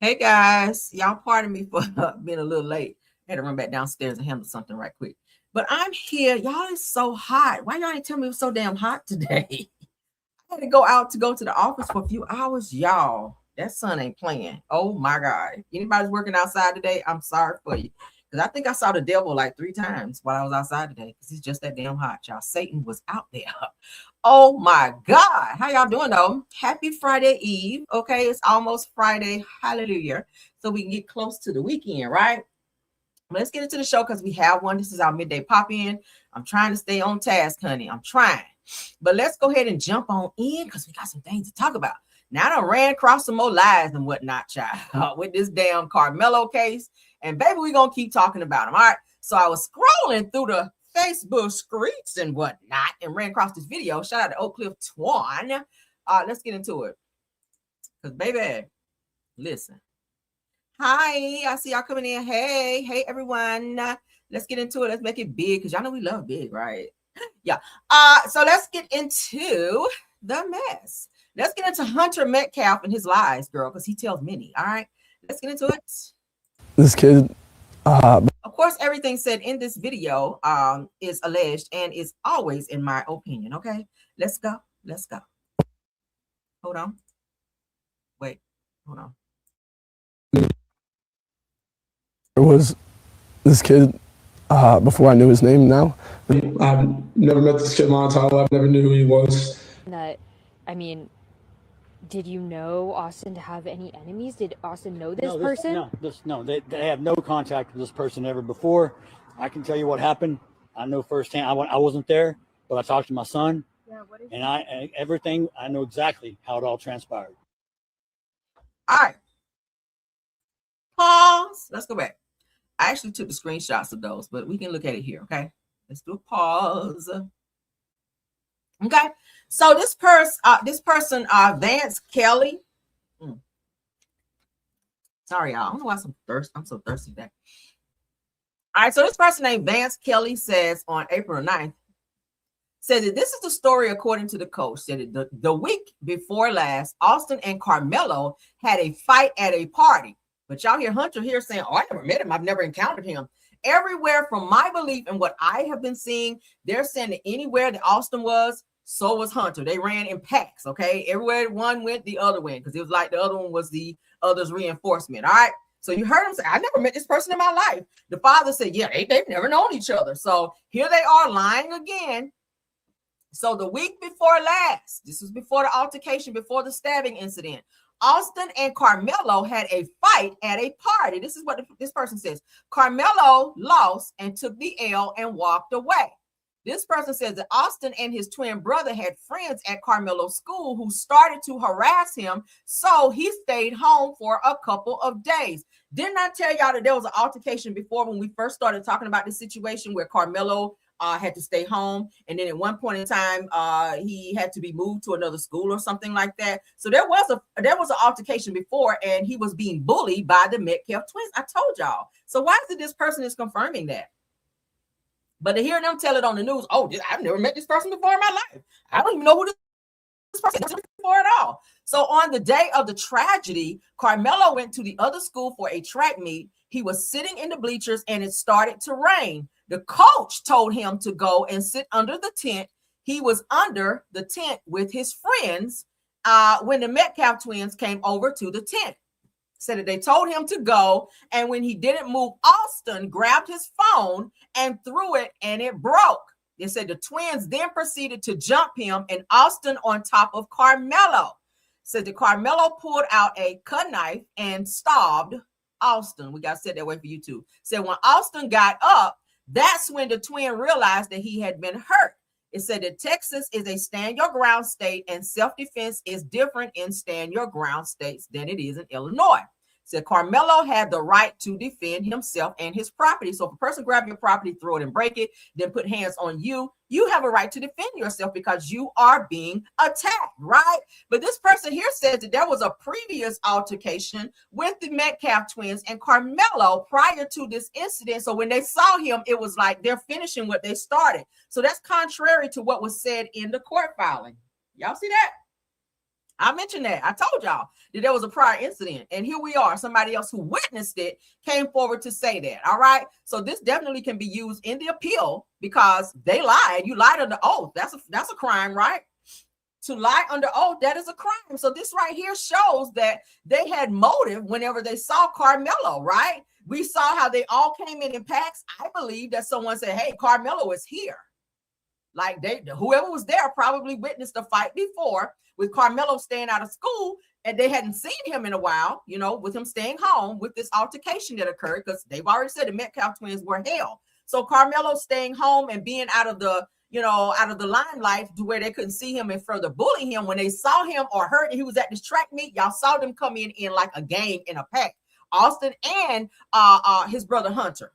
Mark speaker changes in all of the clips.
Speaker 1: Hey guys, y'all pardon me for being a little late. I had to run back downstairs and handle something right quick. But I'm here. Y'all is so hot. Why y'all ain't tell me it was so damn hot today? I had to go to the office for a few hours, y'all. That sun ain't playing. Oh my God. Anybody's working outside today? I'm sorry for you. Because I think I saw the devil like 3 times while I was outside today. Because it's just that damn hot, y'all. Satan was out there. Oh my God. How y'all doing though? Happy Friday Eve. Okay, it's almost Friday. Hallelujah. So we can get close to the weekend, right? Let's get into the show because we have one. This is our midday pop-in. I'm trying to stay on task, honey. I'm trying. But let's go ahead and jump on in because we got some things to talk about. Now I done ran across some more lies and whatnot, child, with this damn Carmelo case. And baby, we're going to keep talking about them. All right. So I was scrolling through the Facebook streets and whatnot and ran across this video. Shout out to Oak Cliff Twan. Let's get into it. Because baby, listen. Hi, I see y'all coming in. Hey, everyone. Let's get into it. Let's make it big because y'all know we love big, right? Yeah. So let's get into the mess. Let's get into Hunter Metcalf and his lies, girl, because he tells many. All right. Let's get into it.
Speaker 2: This kid.
Speaker 1: Of course, everything said in this video is alleged and is always in my opinion. Okay. Let's go. Hold on. Wait. Hold on.
Speaker 2: There was this kid before I knew his name now.
Speaker 3: I've never met this kid in my entire life, never knew who he was.
Speaker 4: Did you know Austin to have any enemies? Did Austin know this person?
Speaker 5: No, they have no contact with this person ever before. I can tell you what happened. I know firsthand. I wasn't there, but I talked to my son, and everything. I know exactly how it all transpired.
Speaker 1: All right. Pause. Let's go back. I actually took the screenshots of those, but we can look at it here. Okay. Let's do a pause. Okay. So this person, Vance Kelly. Sorry, y'all. I don't know why I'm so thirsty today. All right. So this person named Vance Kelly says on April 9th, said that this is the story according to the coach. Said that the week before last, Austin and Carmelo had a fight at a party. But y'all hear Hunter here saying, oh, I never met him. I've never encountered him. Everywhere from my belief and what I have been seeing, they're saying that anywhere that Austin was, so was Hunter. They ran in packs, okay? Everywhere one went, the other went, because it was like the other one was the other's reinforcement, all right? So you heard him say, I never met this person in my life. The father said, yeah, they've never known each other. So here they are lying again. So the week before last, this was before the altercation, before the stabbing incident, Austin and Carmelo had a fight at a party. This is what this person says. Carmelo lost and took the L and walked away. This person says that Austin and his twin brother had friends at Carmelo's school who started to harass him, so he stayed home for a couple of days. Didn't I tell y'all that there was an altercation before when we first started talking about this situation where Carmelo had to stay home, and then at one point in time he had to be moved to another school or something like that? So there was an altercation before, and he was being bullied by the Metcalf twins. I told y'all. So why is it this person is confirming that? But to hear them tell it on the news, oh, I've never met this person before in my life. I don't even know who this person is before at all. So on the day of the tragedy, Carmelo went to the other school for a track meet. He was sitting in the bleachers and it started to rain. The coach told him to go and sit under the tent. He was under the tent with his friends when the Metcalf twins came over to the tent. Said that they told him to go, and when he didn't move, Austin grabbed his phone and threw it, and it broke. They said the twins then proceeded to jump him and Austin on top of Carmelo. Said that Carmelo pulled out a cut knife and stabbed Austin. We got to set that way for you too. Said when Austin got up, that's when the twin realized that he had been hurt. It said that Texas is a stand your ground state and self-defense is different in stand your ground states than it is in Illinois. Said Carmelo had the right to defend himself and his property. So if a person grab your property, throw it and break it, then put hands on you, you have a right to defend yourself because you are being attacked, right? But this person here says that there was a previous altercation with the Metcalf twins and Carmelo prior to this incident. So when they saw him, it was like they're finishing what they started. So that's contrary to what was said in the court filing. Y'all see that? I mentioned that. I told y'all that there was a prior incident, and here we are. Somebody else who witnessed it came forward to say that. All right. So this definitely can be used in the appeal because they lied. You lied under oath. That's a crime, right? To lie under oath, that is a crime. So this right here shows that they had motive whenever they saw Carmelo, right? We saw how they all came in packs. I believe that someone said, hey, Carmelo is here. Like whoever was there probably witnessed the fight before with Carmelo staying out of school, and they hadn't seen him in a while, with him staying home with this altercation that occurred, because they've already said the Metcalf twins were hell. So Carmelo staying home and being out of the limelight to where they couldn't see him and further bully him. When they saw him or heard that he was at this track meet, y'all saw them come in like a gang in a pack. Austin and his brother Hunter.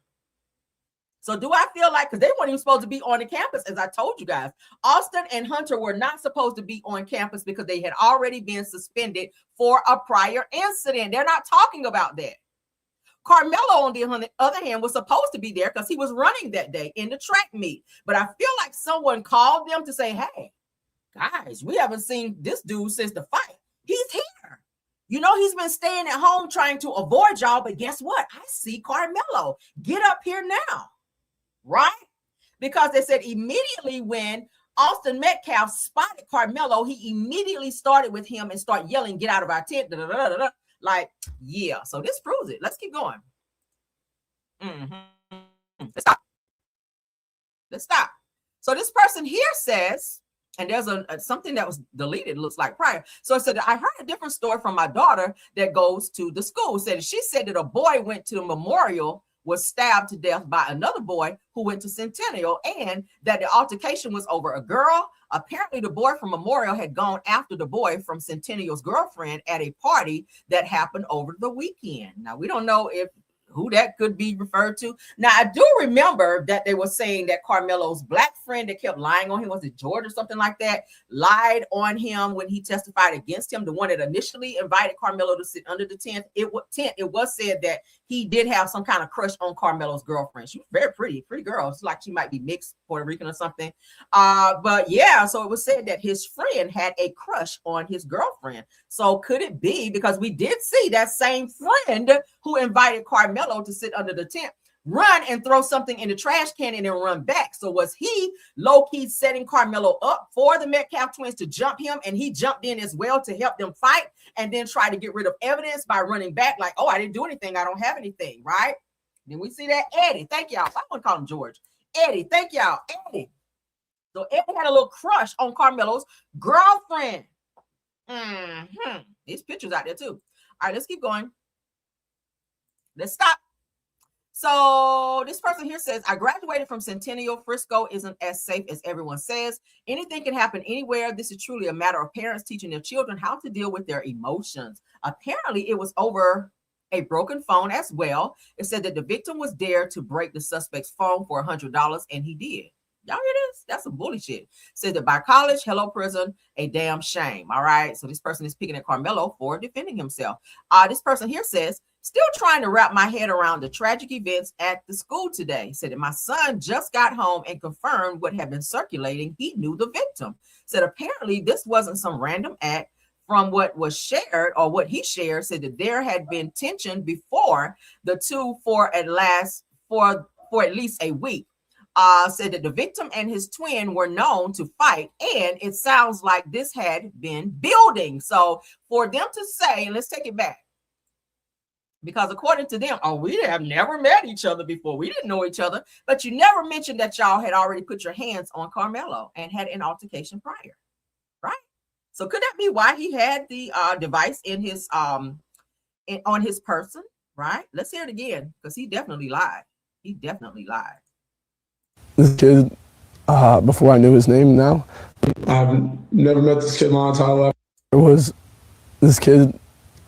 Speaker 1: So do I feel like, because they weren't even supposed to be on the campus, as I told you guys, Austin and Hunter were not supposed to be on campus because they had already been suspended for a prior incident. They're not talking about that. Carmelo, on the other hand, was supposed to be there because he was running that day in the track meet. But I feel like someone called them to say, hey, guys, we haven't seen this dude since the fight. He's here. He's been staying at home trying to avoid y'all. But guess what? I see Carmelo. Get up here now. Right? Because they said immediately when Austin Metcalf spotted Carmelo, he immediately started with him and started yelling, get out of our tent. Da, da, da, da, da. Like, yeah. So this proves it. Let's keep going. Let's stop. So this person here says, and there's something that was deleted, looks like prior. So it said, I heard a different story from my daughter that goes to the school. She said that a boy went to the memorial, was stabbed to death by another boy who went to Centennial, and that the altercation was over a girl. Apparently, the boy from Memorial had gone after the boy from Centennial's girlfriend at a party that happened over the weekend. Now, we don't know who that could be referred to. Now, I do remember that they were saying that Carmelo's black friend that kept lying on him, was it George or something like that, lied on him when he testified against him, the one that initially invited Carmelo to sit under the tent. It was said that he did have some kind of crush on Carmelo's girlfriend. She was very pretty girl. It's like she might be mixed Puerto Rican or something. But yeah, so it was said that his friend had a crush on his girlfriend. So could it be, because we did see that same friend who invited Carmelo to sit under the tent run and throw something in the trash can and then run back? So was he low-key setting Carmelo up for the Metcalf twins to jump him, and he jumped in as well to help them fight and then try to get rid of evidence by running back like, oh, I didn't do anything, I don't have anything, right? Then we see that Eddie, thank y'all. I want to call him George. Eddie, thank y'all. Eddie. So Eddie had a little crush on Carmelo's girlfriend. These pictures out there too. All right, let's keep going. Let's stop. So this person here says, I graduated from Centennial. Frisco isn't as safe as everyone says. Anything can happen anywhere. This is truly a matter of parents teaching their children how to deal with their emotions. Apparently, it was over a broken phone as well. It said that the victim was dared to break the suspect's phone for $100, and he did. Y'all hear this? That's some bully shit. Said that by college, hello prison, a damn shame. All right. So this person is picking at Carmelo for defending himself. This person here says, still trying to wrap my head around the tragic events at the school today. Said that my son just got home and confirmed what had been circulating. He knew the victim. Said apparently this wasn't some random act. From what was shared, or what he shared, said that there had been tension before the two for at least a week. Said that the victim and his twin were known to fight, and it sounds like this had been building. So for them to say, and let's take it back, because according to them, we have never met each other before. We didn't know each other, but you never mentioned that y'all had already put your hands on Carmelo and had an altercation prior, right? So could that be why he had the device in his on his person, right? Let's hear it again, because he definitely lied. He definitely lied.
Speaker 2: This kid, before I knew his name now.
Speaker 3: I've never met this kid in my entire life.
Speaker 2: It was this kid,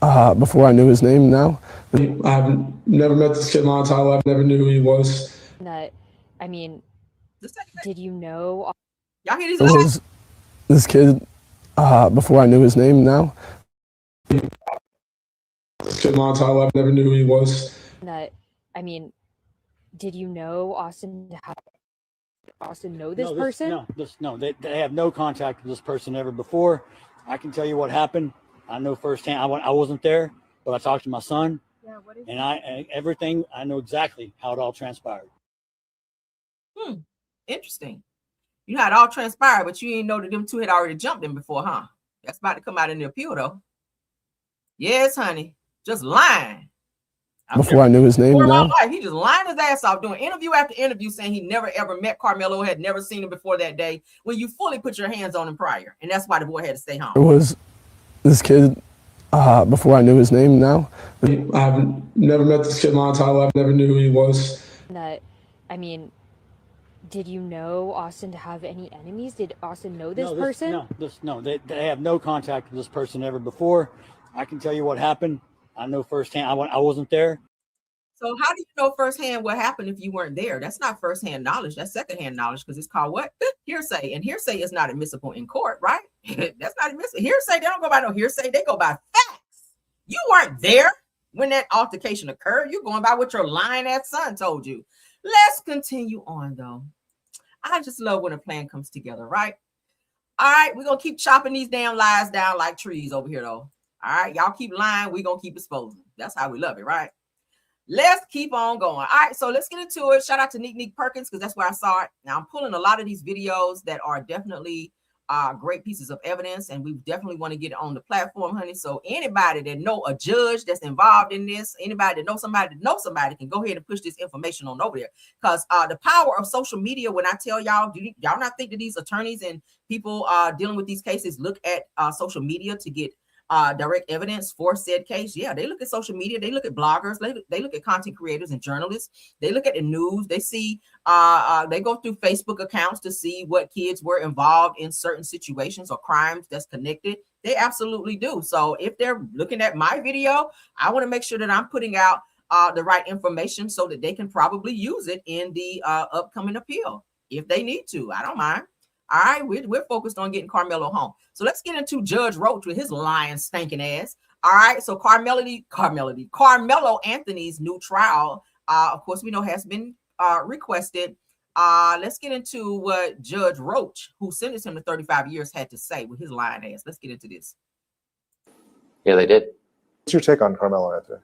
Speaker 2: before I knew his name now.
Speaker 3: I've never met this kid in my entire life, never knew who he was.
Speaker 4: That, I mean, did you know?
Speaker 1: Y'all hear these?
Speaker 2: It was this kid, before I knew his name now.
Speaker 3: This kid in my entire life, never knew who he was.
Speaker 4: That, I mean, did you know Austin know this person?
Speaker 5: No, they have no contact with this person ever before. I can tell you what happened. I know firsthand. I wasn't there, but I talked to my son. Yeah, what is and everything. I know exactly how it all transpired.
Speaker 1: Interesting. You know how it all transpired, but you didn't know that them two had already jumped in before, huh? That's about to come out in the appeal, though. Yes, honey. Just lying.
Speaker 2: Before I knew his name,
Speaker 1: he just lying his ass off, doing interview after interview, saying he never ever met Carmelo, had never seen him before that day, when you fully put your hands on him prior, and that's why the boy had to stay home.
Speaker 2: it was this kid before I knew his name. Now
Speaker 3: I've never met this kid in my entire life. Never knew who he was.
Speaker 4: That, I mean, did you know Austin to have any enemies? Did Austin know this person?
Speaker 5: No, they have no contact with this person ever before. I can tell you what happened. I know firsthand. I wasn't there.
Speaker 1: So how do you know firsthand what happened if you weren't there? That's not firsthand knowledge. That's secondhand knowledge, because it's called what? Hearsay. And hearsay is not admissible in court, right? That's not admissible. Hearsay, they don't go by no hearsay. They go by facts. You weren't there when that altercation occurred. You're going by what your lying ass son told you. Let's continue on, though. I just love when a plan comes together, right? All right, we're going to keep chopping these damn lies down like trees over here, though. All right, y'all keep lying. We're going to keep exposing. That's how we love it, right? Let's keep on going. All right, so let's get into it. Shout out to Neek Perkins, because that's where I saw it. Now, I'm pulling a lot of these videos that are definitely great pieces of evidence, and we definitely want to get it on the platform, honey. So anybody that know a judge that's involved in this, anybody that knows somebody can go ahead and push this information on over there. Because the power of social media, when I tell y'all, do y'all not think that these attorneys and people dealing with these cases look at social media to get direct evidence for said case? Yeah, they look at social media, they look at bloggers, they look at content creators and journalists, they look at the news, they see they go through Facebook accounts to see what kids were involved in certain situations or crimes that's connected. They absolutely do. So if they're looking at my video, I want to make sure that I'm putting out the right information so that they can probably use it in the upcoming appeal if they need to. I don't mind. All right, we're focused on getting Carmelo home. So let's get into Judge Roach with his lying, stinking ass. All right, so Carmelo Anthony's new trial, of course, we know has been requested. Let's get into what Judge Roach, who sentenced him to 35 years, had to say with his lying ass. Let's get into this.
Speaker 6: Yeah, they did.
Speaker 7: What's your take on Carmelo Anthony?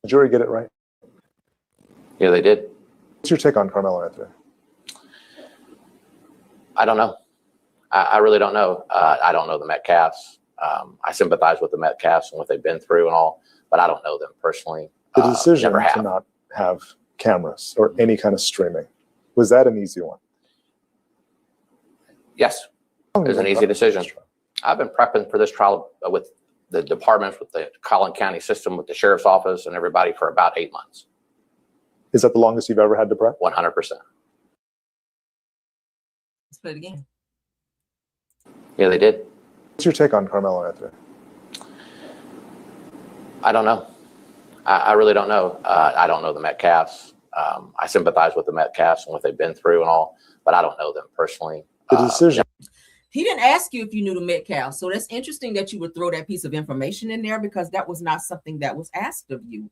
Speaker 7: The jury get it right?
Speaker 6: Yeah, they did.
Speaker 7: What's your take on Carmelo Anthony?
Speaker 6: I don't know. I really don't know. I don't know the Metcalfs. I sympathize with the Metcalfs and what they've been through and all, but I don't know them personally.
Speaker 7: The decision to not have cameras or any kind of streaming, was that an easy one?
Speaker 6: Yes, it was an easy decision. I've been prepping for this trial with the departments, with the Collin County system, with the sheriff's office and everybody for about 8 months.
Speaker 7: Is that the longest you've ever had to prep?
Speaker 6: 100%.
Speaker 1: Let's play it again.
Speaker 6: Yeah, they did.
Speaker 7: What's your take on Carmelo Anthony?
Speaker 6: I don't know. I really don't know. I don't know the Metcalfs. I sympathize with the Metcalfs and what they've been through and all, but I don't know them personally.
Speaker 7: The decision.
Speaker 1: He didn't ask you if you knew the Metcalf. So that's interesting that you would throw that piece of information in there, because that was not something that was asked of you.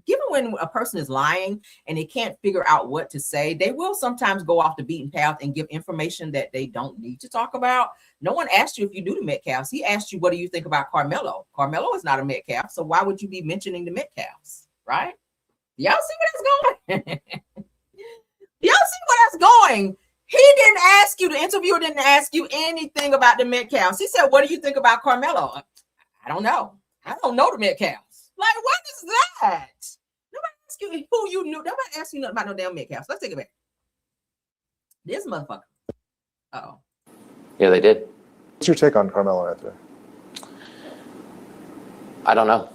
Speaker 1: Given when a person is lying and they can't figure out what to say, they will sometimes go off the beaten path and give information that they don't need to talk about. No one asked you if you knew the Metcalfs. He asked you, what do you think about Carmelo? Carmelo is not a Metcalf, so why would you be mentioning the Metcalfs, right? Y'all see where that's going? Y'all see where that's going? He didn't ask you, the interviewer didn't ask you anything about the Metcalfs. He said, what do you think about Carmelo? I don't know. I don't know the Metcalfs. Like, what is that? Nobody asked you who you knew. Nobody asked you nothing about no damn Metcalfs. Let's take it back. This motherfucker. Uh-oh.
Speaker 6: Yeah, they did.
Speaker 7: What's your take on Carmelo Anthony?
Speaker 6: I don't know.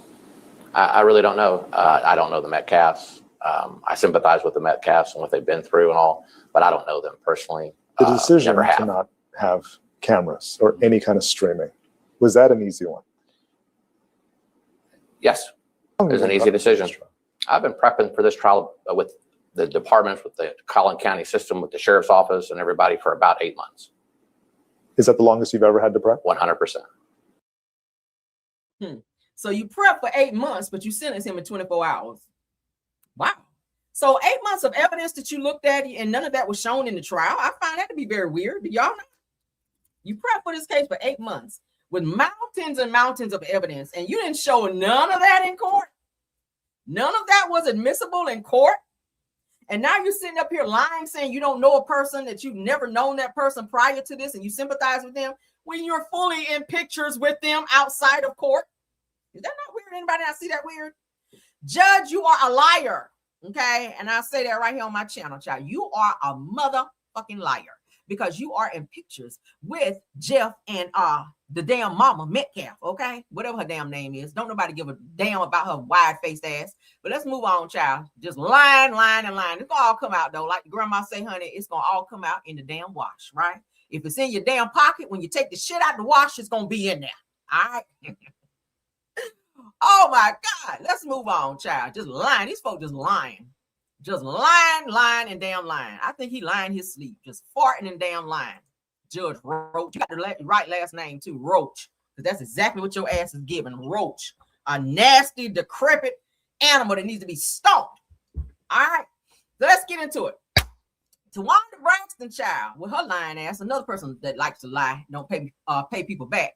Speaker 6: I really don't know. I don't know the Metcalfs. I sympathize with the Metcalfs and what they've been through and all, but I don't know them personally.
Speaker 7: The decision to not have cameras or any kind of streaming, was that an easy one?
Speaker 6: Yes, it was an easy decision. I've been prepping for this trial with the departments, with the Collin County system, with the sheriff's office and everybody for about 8 months.
Speaker 7: Is that the longest you've ever had to prep?
Speaker 6: 100%.
Speaker 1: So you prep for 8 months, but you sentenced him in 24 hours. Wow. So 8 months of evidence that you looked at and none of that was shown in the trial. I find that to be very weird. Do y'all know? You prepped for this case for 8 months with mountains and mountains of evidence, and you didn't show none of that in court. None of that was admissible in court. And now you're sitting up here lying, saying you don't know a person, that you've never known that person prior to this, and you sympathize with them when you're fully in pictures with them outside of court. Is that not weird? Anybody not see that weird? Judge, you are a liar. Okay. And I say that right here on my channel, child. You are a motherfucking liar because you are in pictures with Jeff and the damn mama Metcalf. Okay. Whatever her damn name is. Don't nobody give a damn about her wide-faced ass. But let's move on, child. Just lying. It's gonna all come out though. Like grandma say, honey, it's gonna all come out in the damn wash, right? If it's in your damn pocket, when you take the shit out the wash, it's gonna be in there. All right. Oh my God. Let's move on, child. Just lying. These folks just lying. Just lying, and damn lying. I think he lying his sleep. Just farting and damn lying. Judge Roach. You got the right last name too, Roach. Because that's exactly what your ass is giving. Roach. A nasty, decrepit animal that needs to be stoned. All right. So let's get into it. Tawanda Braxton, child, with her lying ass, another person that likes to lie, don't pay people back.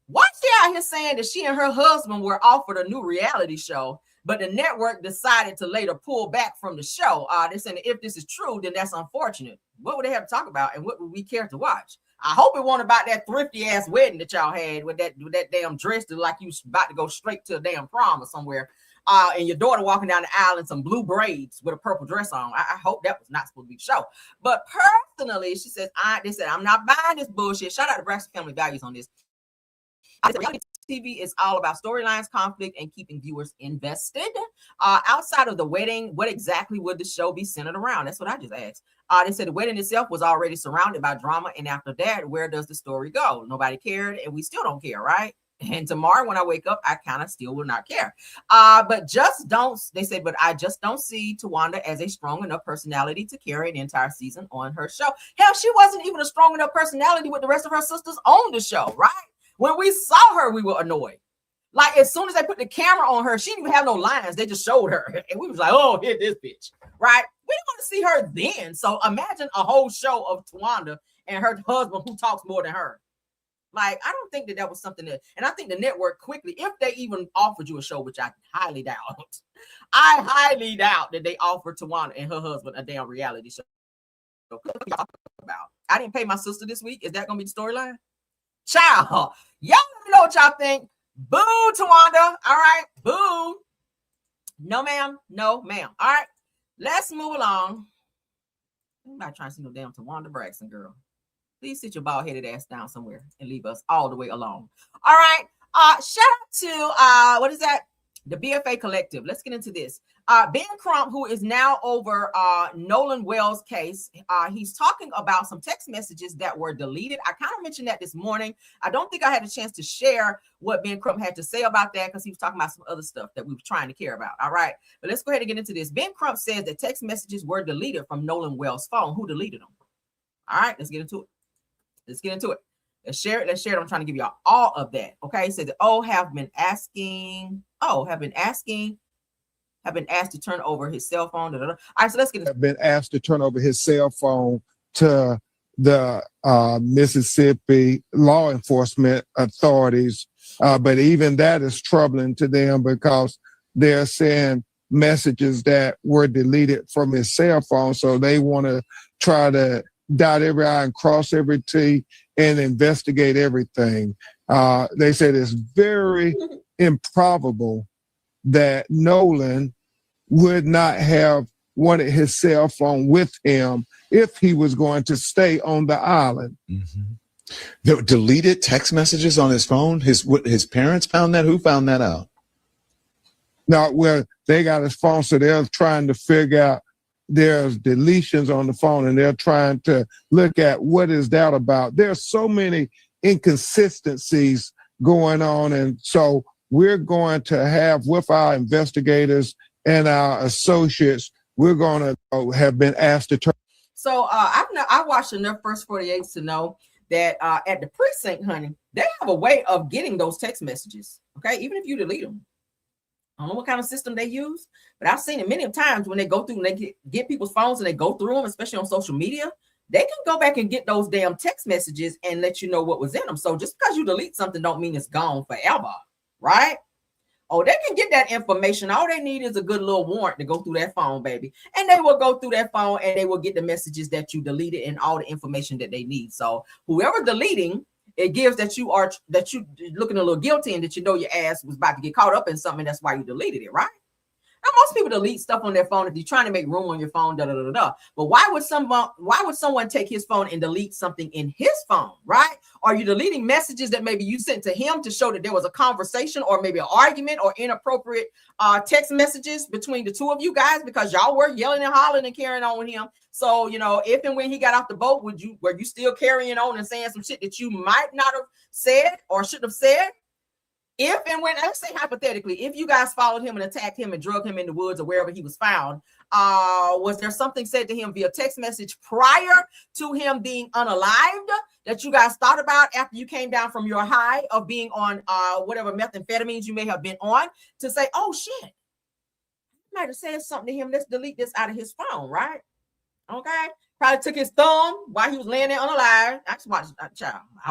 Speaker 1: Why she out here saying that she and her husband were offered a new reality show, but the network decided to later pull back from the show? They're saying that if this is true, then that's unfortunate. What would they have to talk about, and what would we care to watch? I hope it wasn't about that thrifty ass wedding that y'all had with that damn dress that like you was about to go straight to a damn prom or somewhere. And your daughter walking down the aisle in some blue braids with a purple dress on. I hope that was not supposed to be the show. But personally, she says, they said, I'm not buying this bullshit. Shout out to Braxton Family Values on this. Reality TV is all about storylines, conflict, and keeping viewers invested. Outside of the wedding, what exactly would the show be centered around? That's what I just asked. They said the wedding itself was already surrounded by drama, and after that, where does the story go? Nobody cared, and we still don't care, right? And tomorrow when I wake up, I kind of still will not care. But I just don't see Tawanda as a strong enough personality to carry an entire season on her show. Hell, she wasn't even a strong enough personality with the rest of her sisters on the show, right? When we saw her, we were annoyed. Like as soon as they put the camera on her, she didn't even have no lines. They just showed her. And we was like, oh, hit this bitch, right? We didn't want to see her then. So imagine a whole show of Tawanda and her husband who talks more than her. Like, I don't think that was something that, and I think the network quickly, if they even offered you a show, which I highly doubt, that they offered Tawanda and her husband a damn reality show. I didn't pay my sister this week. Is that going to be the storyline? Child, y'all let me know what y'all think. Boo, Tawanda. All right, boo. No, ma'am. No, ma'am. All right, let's move along. I'm not trying to see no damn Tawanda Braxton, girl. Please sit your bald-headed ass down somewhere and leave us all the way alone. All right. Shout out to what is that? The BFA Collective. Let's get into this. Ben Crump, who is now over Nolan Wells' case, he's talking about some text messages that were deleted. I kind of mentioned that this morning. I don't think I had a chance to share what Ben Crump had to say about that because he was talking about some other stuff that we were trying to care about. All right. But let's go ahead and get into this. Ben Crump says that text messages were deleted from Nolan Wells' phone. Who deleted them? All right. Let's get into it. Let's share it. I'm trying to give y'all all of that. Okay. It says that, have been asked to turn over his cell phone. All right, so let's get
Speaker 8: have been asked to turn over his cell phone to the Mississippi law enforcement authorities. But even that is troubling to them because they're saying messages that were deleted from his cell phone. So they want to try to dot every I and cross every T and investigate everything. They said it's very improbable that Nolan would not have wanted his cell phone with him if he was going to stay on the island.
Speaker 9: Mm-hmm. The deleted text messages on his phone, his parents found that? Who found that out?
Speaker 8: No, well, they got his phone, so they're trying to figure out there's deletions on the phone, and they're trying to look at what is that about. There's so many inconsistencies going on, and so we're going to have with our investigators and our associates, we're going to have been asked to turn.
Speaker 1: So I watched enough First 48 to know that at the precinct, honey, they have a way of getting those text messages. Okay, even if you delete them. I don't know what kind of system they use, but I've seen it many times when they go through and they get people's phones and they go through them, especially on social media. they can go back and get those damn text messages and let you know what was in them. So just because you delete something don't mean it's gone forever, right? Oh, they can get that information. All they need is a good little warrant to go through that phone, baby. And they will go through that phone and they will get the messages that you deleted and all the information that they need. So whoever deleting, it gives that you looking a little guilty and that you know your ass was about to get caught up in something. That's why you deleted it, right? Now, most people delete stuff on their phone if you're trying to make room on your phone, But why would someone take his phone and delete something in his phone, right? Are you deleting messages that maybe you sent to him to show that there was a conversation or maybe an argument or inappropriate text messages between the two of you guys because y'all were yelling and hollering and carrying on with him? So, if and when he got off the boat, were you still carrying on and saying some shit that you might not have said or shouldn't have said? If and when, let's say hypothetically, if you guys followed him and attacked him and drug him in the woods or wherever he was found, was there something said to him via text message prior to him being unalived that you guys thought about after you came down from your high of being on whatever methamphetamines you may have been on to say, oh shit, I might have said something to him. Let's delete this out of his phone, right? Okay. Probably took his thumb while he was laying there unalive. I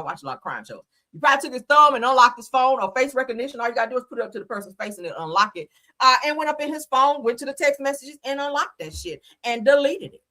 Speaker 1: watch a lot of crime shows. You probably took his thumb and unlocked his phone or face recognition. All you gotta do is put it up to the person's face and then unlock it. And went up in his phone, went to the text messages and unlocked that shit and deleted it.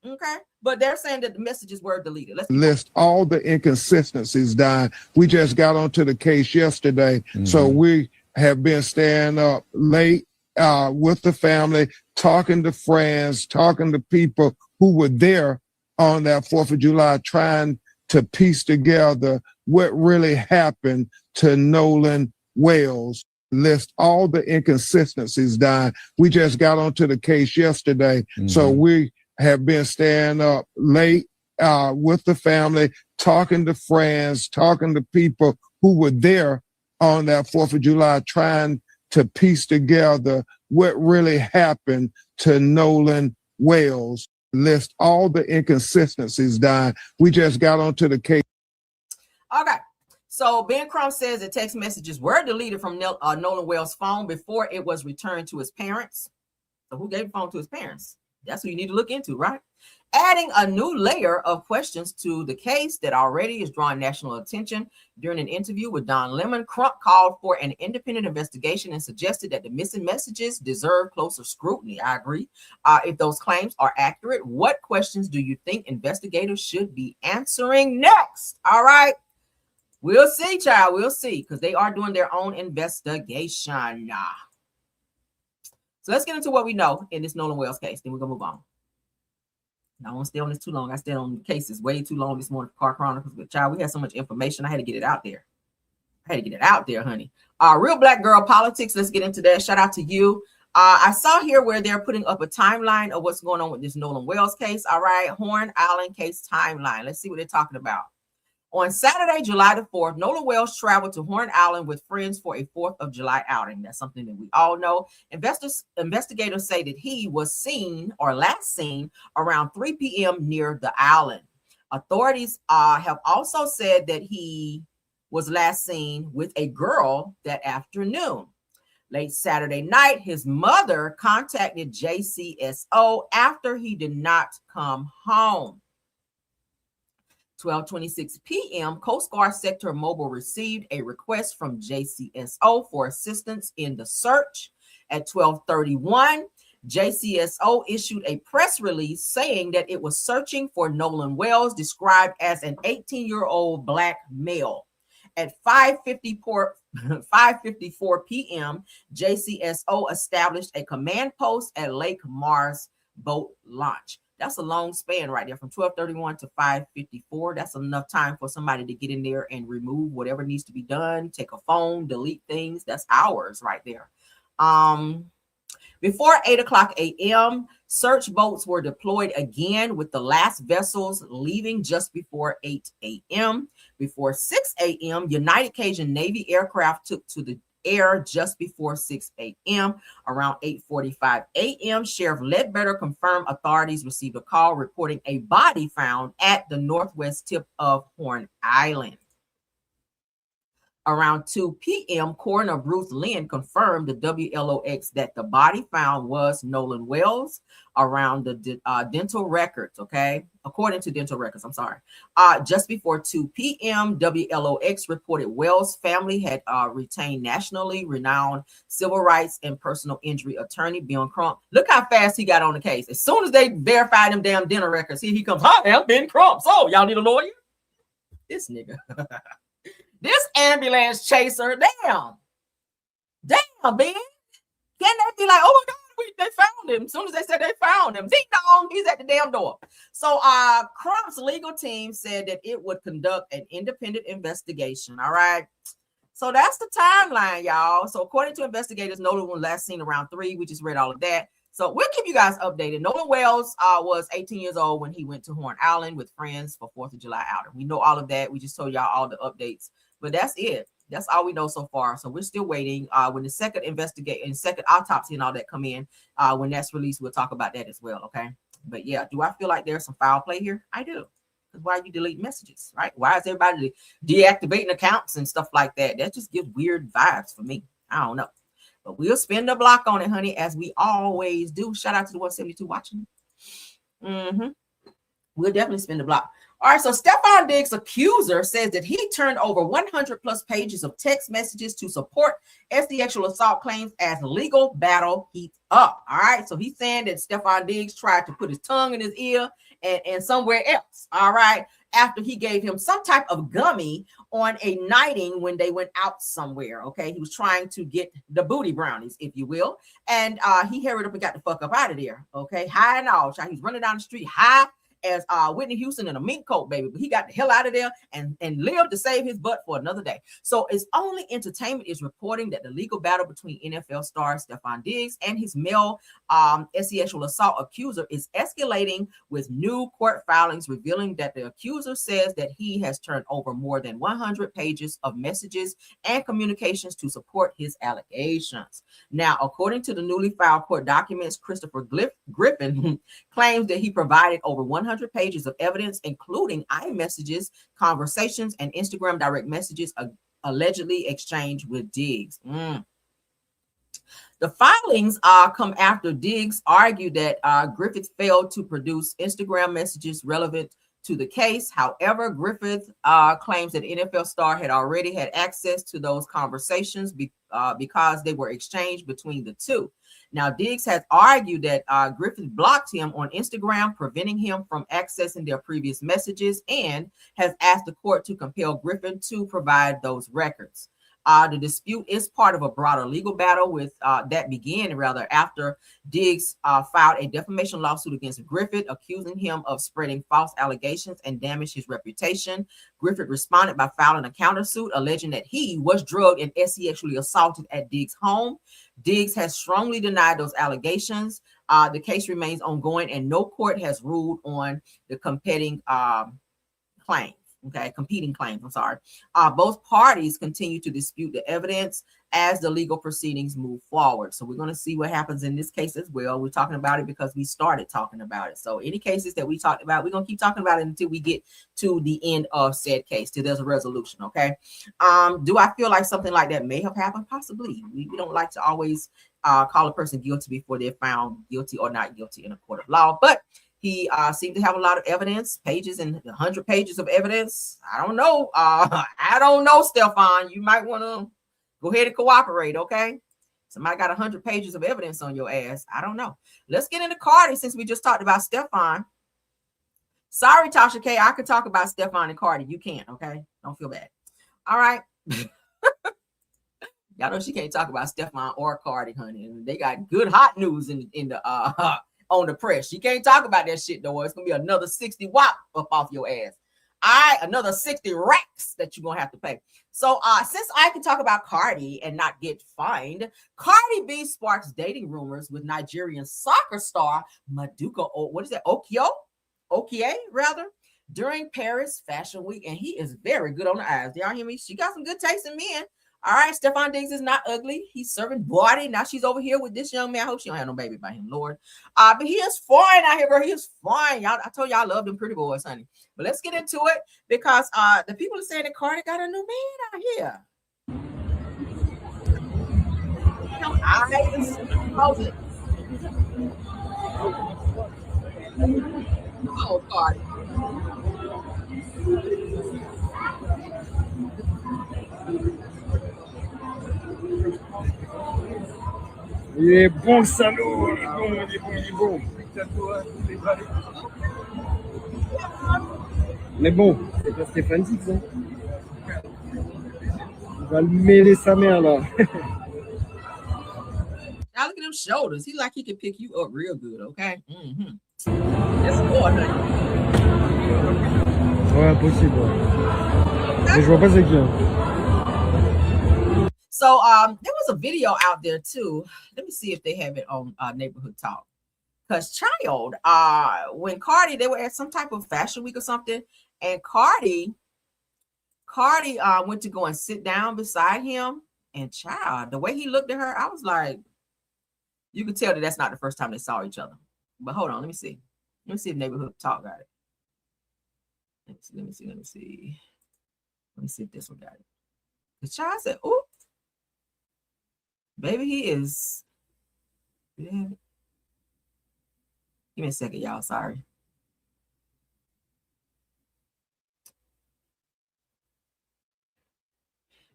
Speaker 1: Okay. But they're saying that the messages were deleted. Let's
Speaker 8: list all the inconsistencies down. We just got onto the case yesterday. So we have been staying up late with the family, talking to friends, talking to people who were there on that 4th of July, trying to piece together what really happened to Nolan Wells. List all the inconsistencies down. We just got onto the case yesterday. So we have been staying up late with the family, talking to friends, talking to people who were there on that 4th of July, trying to piece together what really happened to Nolan Wells. List all the inconsistencies down. We just got onto the case.
Speaker 1: Okay. So Ben Crump says that text messages were deleted from Nolan Wells' phone before it was returned to his parents. So who gave the phone to his parents? That's who you need to look into, right? Adding a new layer of questions to the case that already is drawing national attention. During an interview with Don Lemon, Crump called for an independent investigation and suggested that the missing messages deserve closer scrutiny. I agree. If those claims are accurate, what questions do you think investigators should be answering next? All right. We'll see, child. We'll see, because they are doing their own investigation. So let's get into what we know in this Nolan Wells case. Then we're going to move on. I don't want to stay on this too long. I stayed on cases way too long this morning for Car Chronicles. But child, we had so much information. I had to get it out there. Honey. Real Black Girl Politics. Let's get into that. Shout out to you. I saw here where they're putting up a timeline of what's going on with this Nolan Wells case. All right. Horn Island case timeline. Let's see what they're talking about. On Saturday, July the 4th, Nolan Wells traveled to Horn Island with friends for a 4th of July outing. That's something that we all know. Investigators say that he was seen or last seen around 3 p.m. near the island. Authorities have also said that he was last seen with a girl that afternoon. Late Saturday night, his mother contacted JCSO after he did not come home. 12:26 p.m., Coast Guard Sector Mobile received a request from JCSO for assistance in the search. At 12:31, JCSO issued a press release saying that it was searching for Nolan Wells, described as an 18-year-old Black male. At 5:54 p.m., JCSO established a command post at Lake Mars boat launch. That's a long span right there from 12:31 to 5:54. That's enough time for somebody to get in there and remove whatever needs to be done, take a phone, delete things. That's hours right there. Before 8:00 a.m., search boats were deployed again, with the last vessels leaving just before 8 a.m. Before 6 a.m., United Cajun Navy aircraft took to the air just before 6 a.m. Around 8:45 a.m., Sheriff Ledbetter confirmed authorities received a call reporting a body found at the northwest tip of Horn Island. Around 2 p.m., coroner Bruce Lynn confirmed to WLOX that the body found was Nolan Wells around the dental records, okay? According to dental records, I'm sorry. Just before 2 p.m., WLOX reported Wells' family had retained nationally renowned civil rights and personal injury attorney Ben Crump. Look how fast he got on the case. As soon as they verified them damn dental records, here he comes. Hi, I'm Ben Crump. So, y'all need a lawyer? This nigga. This ambulance chaser, damn, Ben. Can they be like, oh my God, they found him? As soon as they said they found him, ding dong, he's at the damn door. So Crump's legal team said that it would conduct an independent investigation. All right. So that's the timeline, y'all. So according to investigators, Nolan was last seen around 3. We just read all of that. So we'll keep you guys updated. Nolan Wells was 18 years old when he went to Horn Island with friends for 4th of July outing. We know all of that. We just told y'all all the updates. But that's it. That's all we know so far. So we're still waiting. When the second second autopsy and all that come in, when that's released, we'll talk about that as well. Okay. But yeah, do I feel like there's some foul play here? I do. Because why you delete messages, right? Why is everybody deactivating accounts and stuff like that? That just gives weird vibes for me. I don't know. But we'll spin the block on it, honey, as we always do. Shout out to the 172 watching. We'll definitely spin the block. All right, so Steffon Diggs' accuser says that he turned over 100 plus pages of text messages to support sexual assault claims as legal battle heats up. All right, so he's saying that Steffon Diggs tried to put his tongue in his ear and somewhere else. All right, after he gave him some type of gummy on a nighting when they went out somewhere. Okay, he was trying to get the booty brownies, if you will, and he hurried up and got the fuck up out of there. Okay, high and all. He's running down the street high as Whitney Houston in a mink coat, baby, but he got the hell out of there and lived to save his butt for another day. So it's only Entertainment is reporting that the legal battle between NFL star Steffon Diggs and his male sexual assault accuser is escalating, with new court filings revealing that the accuser says that he has turned over more than 100 pages of messages and communications to support his allegations. Now, according to the newly filed court documents, Christopher Griffin claims that he provided over 100 pages of evidence, including iMessages, conversations, and Instagram direct messages allegedly exchanged with Diggs. The filings come after Diggs argued that Griffith failed to produce Instagram messages relevant to the case. However, Griffith claims that NFL star had already had access to those conversations because they were exchanged between the two. Now, Diggs has argued that Griffith blocked him on Instagram, preventing him from accessing their previous messages, and has asked the court to compel Griffith to provide those records. The dispute is part of a broader legal battle that began after Diggs filed a defamation lawsuit against Griffith, accusing him of spreading false allegations and damage his reputation. Griffith responded by filing a countersuit alleging that he was drugged and sexually assaulted at Diggs' home. Diggs has strongly denied those allegations. The case remains ongoing, and no court has ruled on the competing claims. Okay, competing claims. I'm sorry. Both parties continue to dispute the evidence as the legal proceedings move forward. So we're going to see what happens in this case as well. We're talking about it because we started talking about it. So any cases that we talked about, we're going to keep talking about it until we get to the end of said case, till there's a resolution. Okay. Do I feel like something like that may have happened? Possibly. We don't like to always call a person guilty before they're found guilty or not guilty in a court of law, but he seemed to have a lot of evidence, pages and 100 pages of evidence. I don't know. I don't know, Steffon. You might want to go ahead and cooperate, okay? Somebody got 100 pages of evidence on your ass. I don't know. Let's get into Cardi since we just talked about Steffon. Sorry, Tasha K. I could talk about Steffon and Cardi. You can't, okay? Don't feel bad. All right. Y'all know she can't talk about Steffon or Cardi, honey. And they got good hot news in the on the press. She can't talk about that shit though. It's gonna be another 60 wop up off your ass. All right, another 60 racks that you're gonna have to pay. So since I can talk about Cardi and not get fined, Cardi B sparks dating rumors with Nigerian soccer star Maduka Okie rather, during Paris Fashion Week, and he is very good on the eyes. Y'all hear me? She got some good taste in men. All right, Steffon Diggs is not ugly. He's serving body. Now she's over here with this young man. I hope she don't have no baby by him, Lord. But he is fine out here, bro. He is fine. Y'all, I told y'all I love them pretty boys, honey. But let's get into it because the people are saying that Cardi got a new man out here. them eyes. How's it? Oh, Cardi.
Speaker 10: Il est bon, le salaud. Il est bon, il est bon, il est bon. Mais bon, c'est pas Steffon Dix, hein. Il va le mêler sa mère, là.
Speaker 1: Now look at them shoulders. He like he can pick you up real good, okay? Mm-hmm. That's more, honey.
Speaker 10: Ouais, impossible. Mais je vois pas c'est qui.
Speaker 1: So there was a video out there too. Let me see if they have it on Neighborhood Talk. Because child, when Cardi, they were at some type of fashion week or something, and Cardi went to go and sit down beside him, and child, the way he looked at her, I was like, you could tell that that's not the first time they saw each other. But hold on, let me see. Let me see if Neighborhood Talk got it. Let me see if this one got it. The child said, "Ooh, baby, he is." Yeah. Give me a second, y'all. Sorry.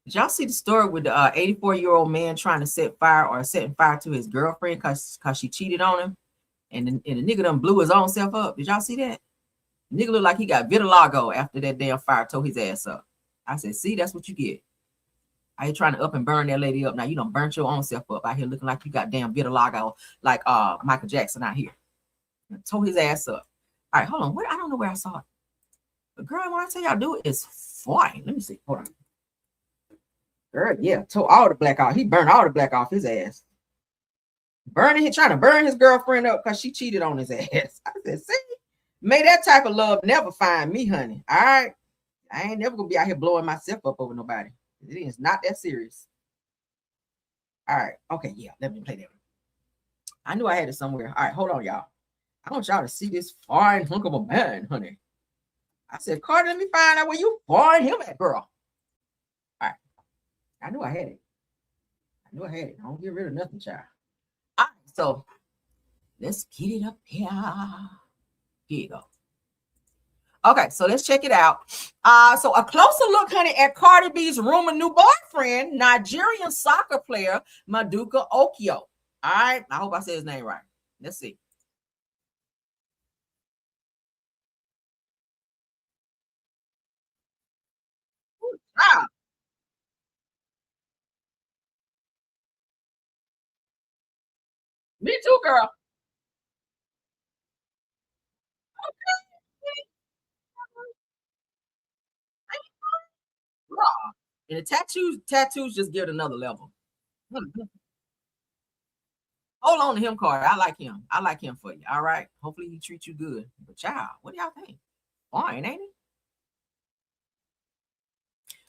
Speaker 1: Did y'all see the story with the 84-year-old man trying to setting fire to his girlfriend because she cheated on him? And the nigga done blew his own self up. Did y'all see that? The nigga looked like he got vitiligo after that damn fire tore his ass up. I said, see, that's what you get. Are you trying to up and burn that lady up? Now you done burnt your own self up out here looking like you got damn vitiligo like Michael Jackson out here. Tore his ass up. All right, hold on. I don't know where I saw it. But girl, when I tell y'all do it, it's fine. Let me see. Hold on. Girl, yeah, tore all the black off. He burned all the black off his ass. Trying to burn his girlfriend up because she cheated on his ass. I said, see, may that type of love never find me, honey. All right. I ain't never gonna be out here blowing myself up over nobody. It is not that serious. All right. Okay, yeah, let me play that. I knew I had it somewhere. All right, hold on, y'all. I want y'all to see this fine hunk of a man, honey. I said, Cardi, let me find out where you find him at, girl. All right. I knew I had it. I don't get rid of nothing, child. All right, so let's get it up here. Here you go. Okay, so let's check it out. So a closer look, honey, at Cardi B's rumored new boyfriend, Nigerian soccer player Maduka Okio. All right, I hope I said his name right. Let's see. Ooh, wow. Me too, girl. And the tattoos just give it another level. Hold on to him, Cardi. I like him. I like him for you. All right. Hopefully he treats you good. But child, what do y'all think? Fine, ain't it?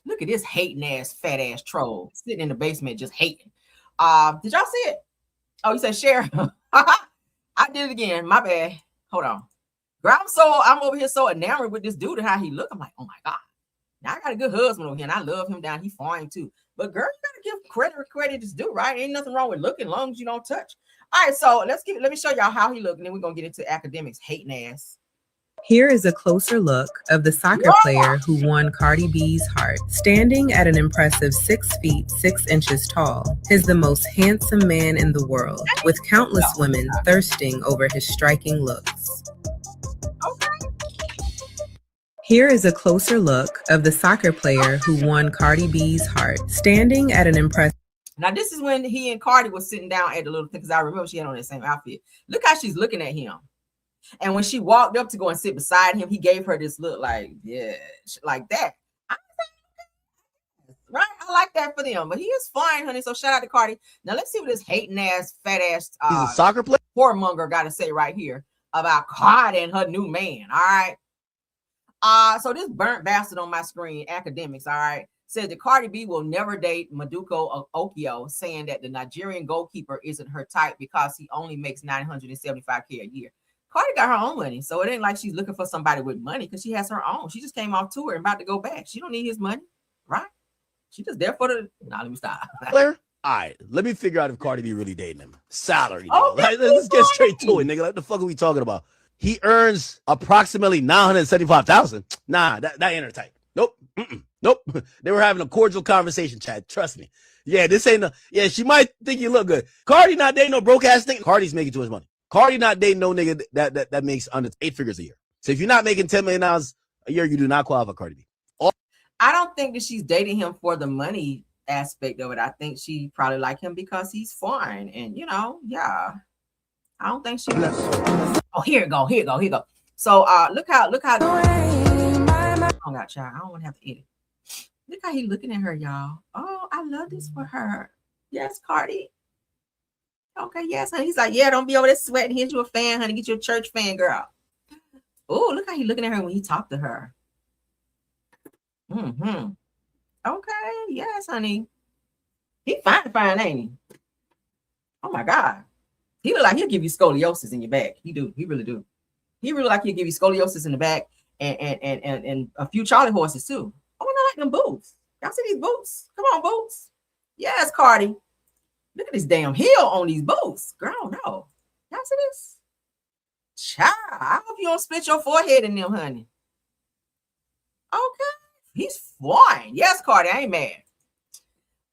Speaker 1: Look at this hating ass, fat ass troll sitting in the basement just hating. Did y'all see it? Oh, you said share. I did it again. My bad. Hold on. Girl, I'm over here so enamored with this dude and how he look. I'm like, oh my God. Now I got a good husband over here and I love him down. He fine too. But girl, you gotta give credit where credit is due, right? Ain't nothing wrong with looking as long as you don't touch. All right, so let me show y'all how he look, and then we're gonna get into academics hating ass.
Speaker 11: Here is a closer look of the soccer player who won Cardi B's heart. Standing at an impressive 6 feet 6 inches tall, he's the most handsome man in the world, with countless women thirsting over his striking looks. Here is a closer look of the soccer player who won Cardi B's heart. Standing at an impressive...
Speaker 1: Now, this is when he and Cardi was sitting down at the little thing, because I remember she had on that same outfit. Look how she's looking at him. And when she walked up to go and sit beside him, he gave her this look like, yeah, like that. Right? I like that for them. But he is fine, honey. So shout out to Cardi. Now, let's see what this hating ass, fat ass
Speaker 9: He's a soccer player.
Speaker 1: whoremonger got to say right here about Cardi and her new man. All right. So this burnt bastard on my screen, academics, all right, said that Cardi B will never date Maduka Okio, saying that the Nigerian goalkeeper isn't her type because he only makes $975K a year. Cardi got her own money, so it ain't like she's looking for somebody with money because she has her own. She just came off tour and about to go back. She don't need his money, right? She just there for the. Nah, let me stop.
Speaker 9: Player?
Speaker 12: All right, let me figure out if Cardi B really dating him. Salary, nigga. Like, let's get straight to it, nigga. What the fuck are we talking about? He earns approximately $975,000. Nah, that ain't her type. Nope. Nope. They were having a cordial conversation, Chad. Trust me. Yeah, this ain't yeah, she might think you look good. Cardi not dating no broke ass nigga. Cardi's making too much money. Cardi not dating no nigga that makes under 8 figures a year. So if you're not making $10 million a year, you do not qualify, Cardi B.
Speaker 1: I don't think that she's dating him for the money aspect of it. I think she probably like him because he's foreign, and yeah. I don't think she. Oh, here you go. So look how. Oh God, child, I don't want to have to edit. Look how he looking at her, y'all. Oh, I love this for her. Yes, Cardi. Okay, yes, honey. He's like, yeah, don't be over there sweating. Here's you a fan, honey. Get you a church fan, girl. Oh, look how he looking at her when he talked to her. Okay, yes, honey. He fine, ain't he? Oh my God. He look like he'll give you scoliosis in your back. He do. He really do. He really like he'll give you scoliosis in the back and a few Charlie horses too. Oh, I like them boots. Y'all see these boots? Come on, boots. Yes, Cardi. Look at this damn heel on these boots. Girl, no. Y'all see this? Child, I hope you don't split your forehead in them, honey. Okay. He's fine. Yes, Cardi, I ain't mad.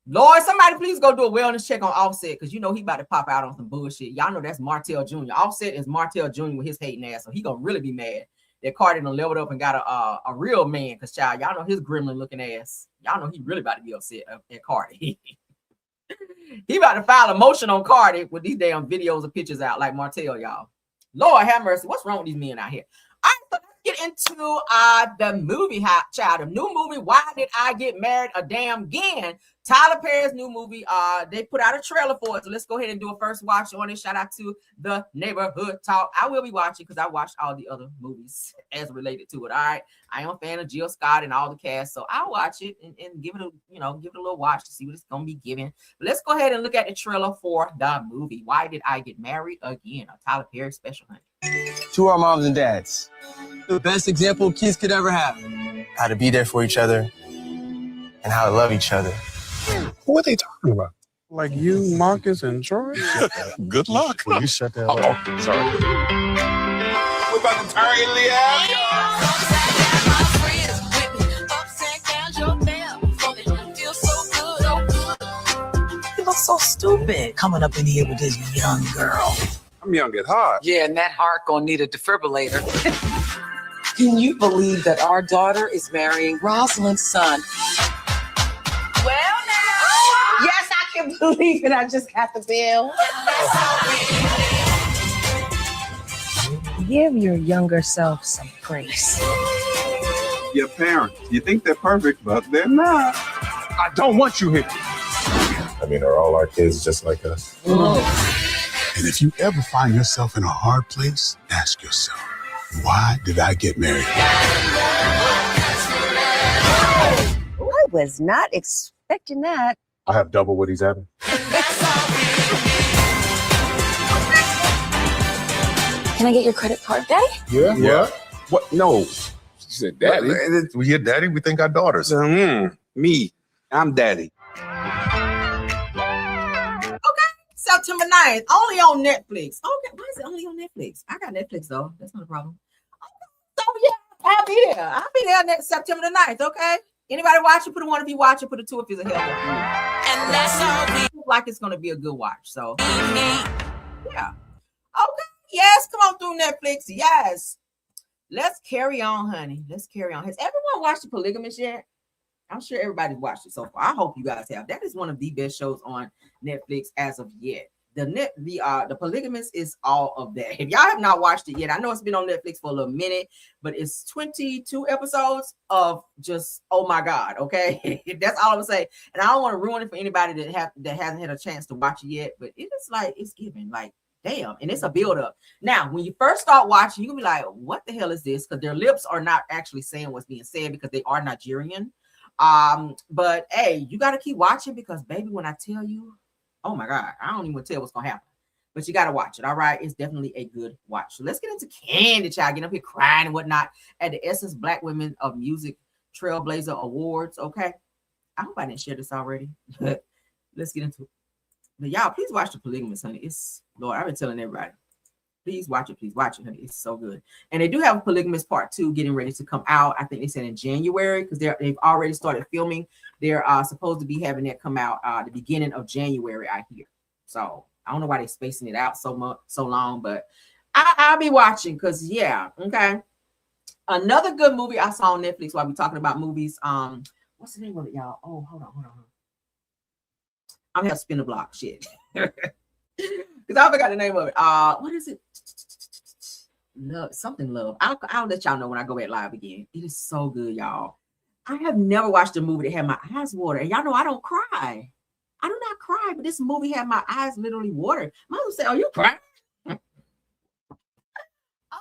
Speaker 1: Lord, somebody please go do a wellness check on Offset, because you know he about to pop out on some bullshit. Y'all know that's Martell Jr. Offset is Martell Jr. with his hating ass, so he gonna really be mad that Cardi done leveled up and got a real man, because child, y'all know his gremlin looking ass. Y'all know he really about to be upset at Cardi. He about to file a motion on Cardi with these damn videos and pictures out like Martell, y'all. Lord have mercy. What's wrong with these men out here? All right, so let's get into the movie, child. The new movie, Why Did I Get Married a Damn Again? Tyler Perry's new movie. They put out a trailer for it, so let's go ahead and do a first watch on it. Shout out to the Neighborhood Talk. I will be watching because I watched all the other movies as related to it. All right, I am a fan of Jill Scott and all the cast, so I'll watch it and give it a little watch to see what it's gonna be giving. But let's go ahead and look at the trailer for the movie. Why Did I Get Married Again? A Tyler Perry special, honey.
Speaker 13: To our moms and dads, the best example kids could ever have. How to be there for each other and how to love each other.
Speaker 14: What are they talking about? Like you, Marcus, and Troy? Good luck.
Speaker 7: Will you shut that up?
Speaker 14: Oh, sorry.
Speaker 10: We're about to turn
Speaker 15: You look so stupid coming up in here with this young girl.
Speaker 14: I'm young at heart.
Speaker 15: Yeah, and that heart gonna need a defibrillator. Can you believe that our daughter is marrying Rosalind's son?
Speaker 16: Well, now. Yes, I can believe it. I just got the bill. Give your younger self some grace.
Speaker 14: Your parents, you think they're perfect, but they're not. I don't want you here.
Speaker 7: I mean, are all our kids just like us?
Speaker 17: And if you ever find yourself in a hard place, ask yourself, why did I get married?
Speaker 16: I was not expecting that.
Speaker 7: I have double what he's having.
Speaker 4: Can I get your credit card, Daddy?
Speaker 14: Yeah. What? No. She said, Daddy. We hear Daddy, we think our daughters. Me. I'm Daddy.
Speaker 1: September 9th, only on Netflix. Okay, why is it only on Netflix? I got Netflix though. That's not a problem. So yeah, I'll be there. I'll be there next September the 9th. Okay. Anybody watching? Put a 1 if you watch it. Put a 2 if it's a hell. And that's all. Look like it's gonna be a good watch. So yeah. Okay. Yes, come on through Netflix. Yes. Let's carry on, honey. Let's carry on. Has everyone watched The Polygamist yet? I'm sure everybody's watched it so far. I hope you guys have. That is one of the best shows on Netflix as of yet. The Polygamist is all of that. If y'all have not watched it yet, I know it's been on Netflix for a little minute, but it's 22 episodes of just, oh my God, okay? That's all I'm gonna say. And I don't want to ruin it for anybody that hasn't had a chance to watch it yet, but it is like, it's giving like, damn, and it's a build-up. Now, when you first start watching, you're gonna be like, what the hell is this? Because their lips are not actually saying what's being said because they are Nigerian. But hey, you got to keep watching because baby, when I tell you, oh my God, I don't even want to tell what's gonna happen, but you got to watch it. All right, it's definitely a good watch. So let's get into Candy Child getting up here crying and whatnot at the Essence Black Women of Music Trailblazer Awards. Okay, I hope I didn't share this already. Let's get into it. But y'all, please watch The Polygamist, honey. It's Lord, I've been telling everybody. Please watch it, honey. It's so good. And they do have a Polygamist Part 2 getting ready to come out. I think they said in January because they've already started filming. They're supposed to be having that come out the beginning of January, I hear. So I don't know why they're spacing it out so long, but I'll be watching because yeah, okay. Another good movie I saw on Netflix while we're talking about movies. What's the name of it, y'all? Oh, hold on. I'm gonna have to spin the block. Shit. Because I forgot the name of it. What is it? Love. I'll let y'all know when I go back live again. It is so good, y'all. I have never watched a movie that had my eyes water. And y'all know I don't cry. I do not cry, but this movie had my eyes literally watered. My mom said, "Oh, you crying?"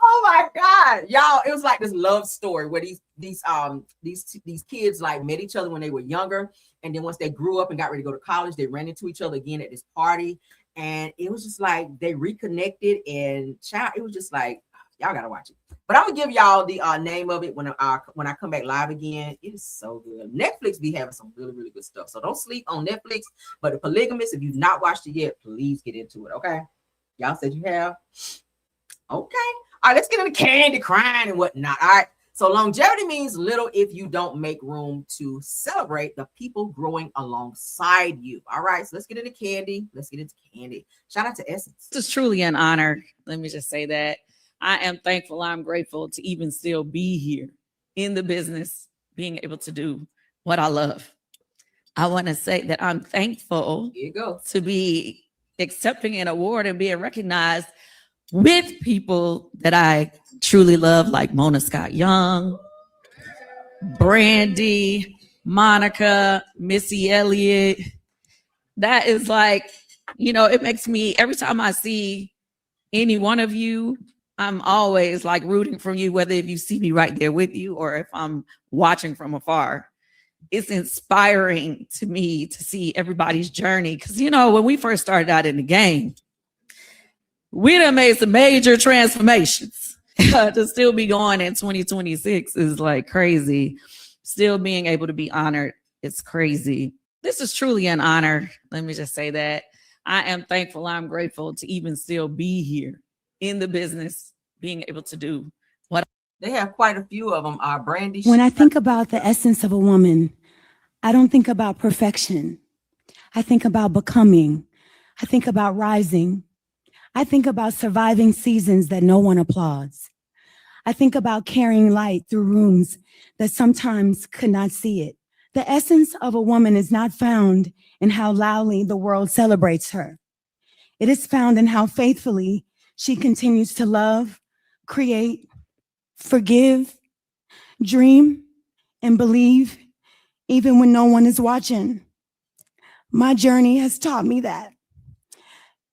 Speaker 1: Oh my God, y'all! It was like this love story where these kids like met each other when they were younger, and then once they grew up and got ready to go to college, they ran into each other again at this party, and it was just like they reconnected. And it was just like y'all gotta watch it. But I'm gonna give y'all the name of it when I come back live again. It is so good. Netflix be having some really, really good stuff, so don't sleep on Netflix. But The Polygamist, if you've not watched it yet, please get into it. Okay, y'all said you have. Okay. All right, let's get into candy, crying, and whatnot. All right. So longevity means little if you don't make room to celebrate the people growing alongside you. All right. So let's get into candy. Shout out to Essence.
Speaker 18: This is truly an honor. Let me just say that. I am thankful. I'm grateful to even still be here in the business, being able to do what I love. I want to say that I'm thankful to be accepting an award and being recognized with people that I truly love, like Mona Scott Young, Brandy, Monica, Missy Elliott. That is like, it makes me, every time I see any one of you, I'm always like rooting for you, whether if you see me right there with you or if I'm watching from afar. It's inspiring to me to see everybody's journey. Because, when we first started out in the game, we done made some major transformations. To still be going in 2026 is like crazy. Still being able to be honored, it's crazy. This is truly an honor. Let me just say that. I am thankful. I'm grateful to even still be here in the business, being able to do what
Speaker 1: they have quite a few of them. Brandy.
Speaker 19: When I think about the essence of a woman, I don't think about perfection. I think about becoming. I think about rising. I think about surviving seasons that no one applauds. I think about carrying light through rooms that sometimes could not see it. The essence of a woman is not found in how loudly the world celebrates her. It is found in how faithfully she continues to love, create, forgive, dream, and believe, even when no one is watching. My journey has taught me that.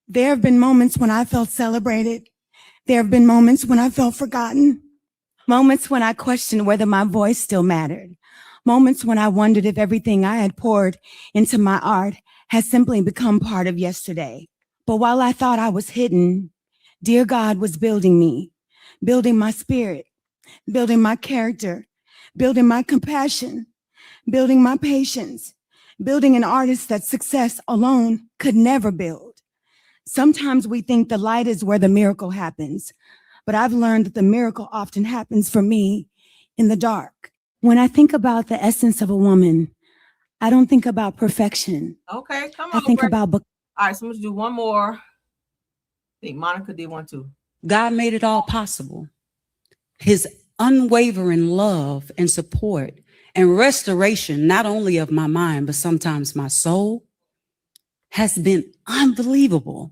Speaker 19: There have been moments when I felt celebrated. There have been moments when I felt forgotten. Moments when I questioned whether my voice still mattered. Moments when I wondered if everything I had poured into my art had simply become part of yesterday. But while I thought I was hidden, dear God was building me, building my spirit, building my character, building my compassion, building my patience, building an artist that success alone could never build. Sometimes we think the light is where the miracle happens, but I've learned that the miracle often happens for me in the dark. When I think about the essence of a woman, I don't think about perfection.
Speaker 1: Okay, come on.
Speaker 19: I think about.
Speaker 1: All right, so let's do one more. I think Monica did one too.
Speaker 20: God made it all possible. His unwavering love and support and restoration, not only of my mind, but sometimes my soul, has been unbelievable.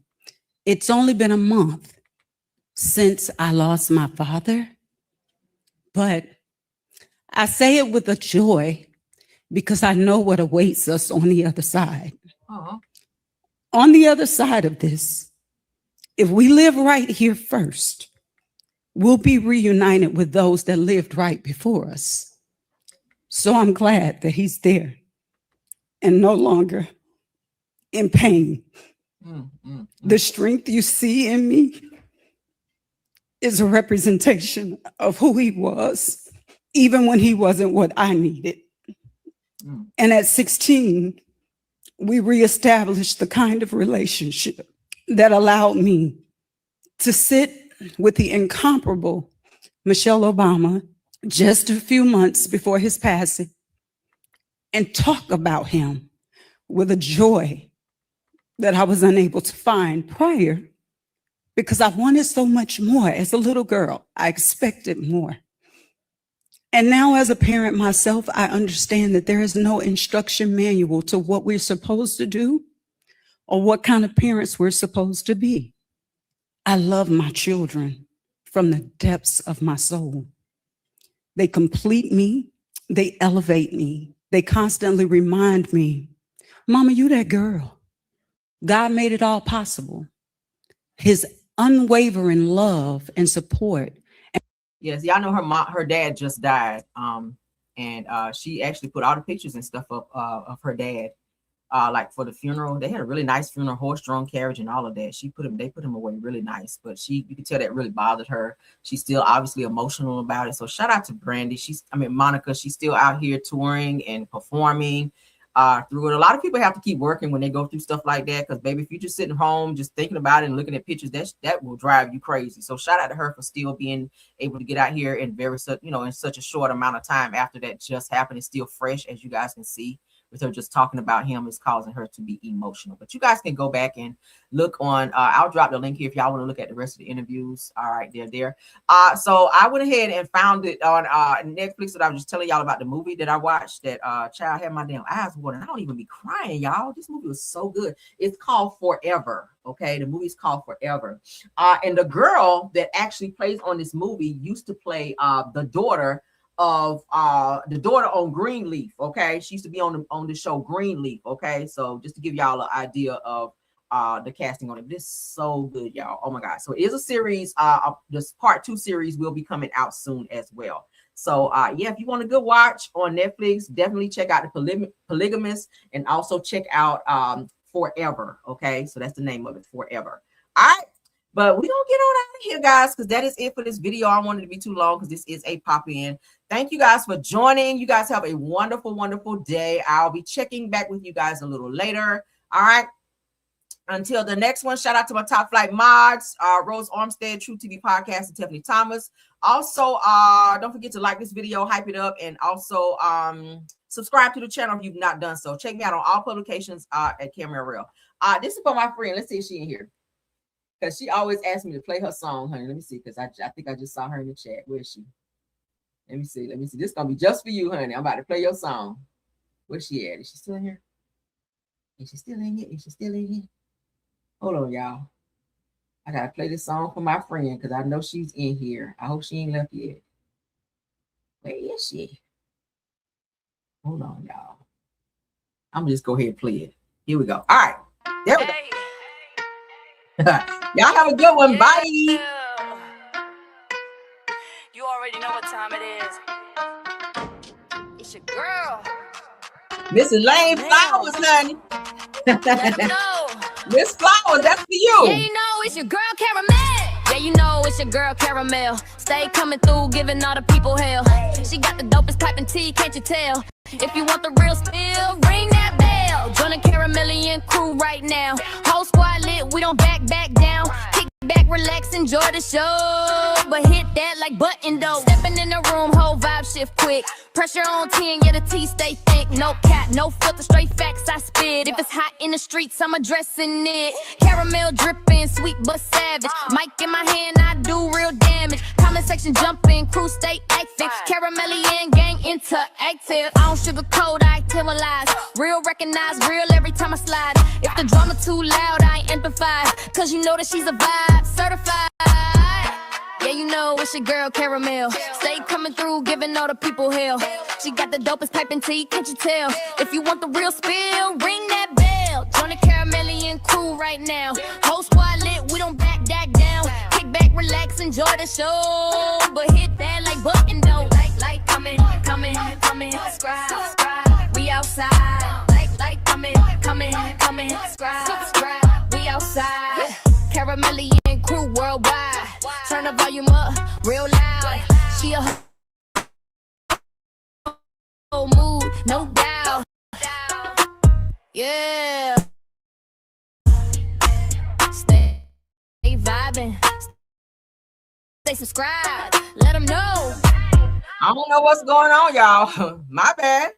Speaker 20: It's only been a month since I lost my father, but I say it with a joy because I know what awaits us on the other side.
Speaker 1: Uh-huh.
Speaker 20: On the other side of this, if we live right here first, we'll be reunited with those that lived right before us. So I'm glad that he's there and no longer in pain. The strength you see in me is a representation of who he was, even when he wasn't what I needed. And at 16, we reestablished the kind of relationship that allowed me to sit with the incomparable Michelle Obama just a few months before his passing and talk about him with a joy that I was unable to find prior, because I wanted so much more. As a little girl, I expected more. And now as a parent myself, I understand that there is no instruction manual to what we're supposed to do or what kind of parents we're supposed to be. I love my children from the depths of my soul. They complete me. They elevate me. They constantly remind me, Mama, you that girl. God made it all possible. His unwavering love and support.
Speaker 1: Yes, y'all know her dad just died. And she actually put all the pictures and stuff up of her dad. Like for the funeral, they had a really nice funeral, horse-drawn carriage and all of that. They put him away really nice, but you could tell that really bothered her. She's still obviously emotional about it. So shout out to Brandy. Monica, she's still out here touring and performing through it. A lot of people have to keep working when they go through stuff like that, because baby, if you're just sitting home, just thinking about it and looking at pictures, that will drive you crazy. So shout out to her for still being able to get out here in in such a short amount of time after that just happened. It's still fresh, as you guys can see. With her just talking about him is causing her to be emotional. But you guys can go back and look on, I'll drop the link here if y'all want to look at the rest of the interviews. All right, they're there. So I went ahead and found it on Netflix that I was just telling y'all about, the movie that I watched that child had my damn eyes watering. I don't even be crying, y'all. This movie was so good. It's called Forever. Okay, the movie's called Forever. And the girl that actually plays on this movie used to play the daughter on Greenleaf. Okay, she used to be on the show Greenleaf. Okay, so just to give y'all an idea of the casting on it. This is so good, y'all. Oh my god. So it is a series. This part 2 series will be coming out soon as well. So yeah, if you want a good watch on Netflix, definitely check out The Polygamist, and also check out Forever. Okay, so that's the name of it, Forever. All right. But we don't get on out of here, guys, because that is it for this video. I wanted to be too long because this is a pop-in. Thank you guys for joining. You guys have a wonderful, wonderful day. I'll be checking back with you guys a little later. All right. Until the next one, shout out to my top flight mods, Rose Armstead, True TV Podcast, and Tiffany Thomas. Also, don't forget to like this video, hype it up, and also subscribe to the channel if you've not done so. Check me out on all publications at Camera Real. This is for my friend. Let's see if she's in here, because she always asks me to play her song, honey. Let me see, because I think I just saw her in the chat. Where is she? Let me see. This is going to be just for you, honey. I'm about to play your song. Where's she at? Is she still in here? Is she still in here? Is she still in here? Hold on, y'all. I got to play this song for my friend, because I know she's in here. I hope she ain't left yet. Where is she? Hold on, y'all. I'm just go ahead and play it. Here we go. All right. There we go. Y'all have a good one. Bye.
Speaker 21: You already know what time it is. It's your girl,
Speaker 1: Mrs. Lane Flowers, honey. Miss Flowers, that's for you.
Speaker 21: Yeah, you know it's your girl Caramel. Yeah, you know it's your girl Caramel. Stay coming through, giving all the people hell. She got the dopest type of tea, can't you tell? If you want the real spill, ring that bell. Join the Caramelian crew right now. Whole squad lit, we don't back down. Kick back, relax, enjoy the show. But hit that like button though. Stepping in the room, whole vibe shift quick. Pressure on 10, yeah, the tea stay thick. No cap, no filter, straight facts I spit. If it's hot in the streets, I'm addressing it. Caramel dripping, sweet but savage. Mic in my hand, I do real damage. Comment section jumping, crew stay active. Caramelian gang interactive. I don't sugarcoat, I activalize. Real recognize, real every time I slide. If the drama too loud, I empathize. Cause you know that she's a vibe, certified. Yeah, you know it's your girl Caramel. Stay coming through, giving all the people hell. She got the dopest piping tea, can't you tell? If you want the real spill, ring that bell. Join the Caramelian crew right now. Whole squad lit, we don't back down. Kick back, relax, enjoy the show. But hit that like button though. Like coming, subscribe. We outside. Like coming, subscribe. We outside. Caramelian crew worldwide. Turn the volume up real loud. She a whole mood, no doubt. Yeah. Stay vibing. Stay subscribed. Let them know.
Speaker 1: I don't know what's going on, y'all. My bad.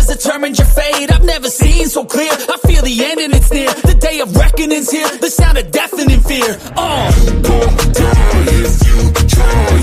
Speaker 2: Determined your fate. I've never seen so clear. I feel the end and it's near. The day of reckoning's here. The sound of deafening fear. You gon' die if you try.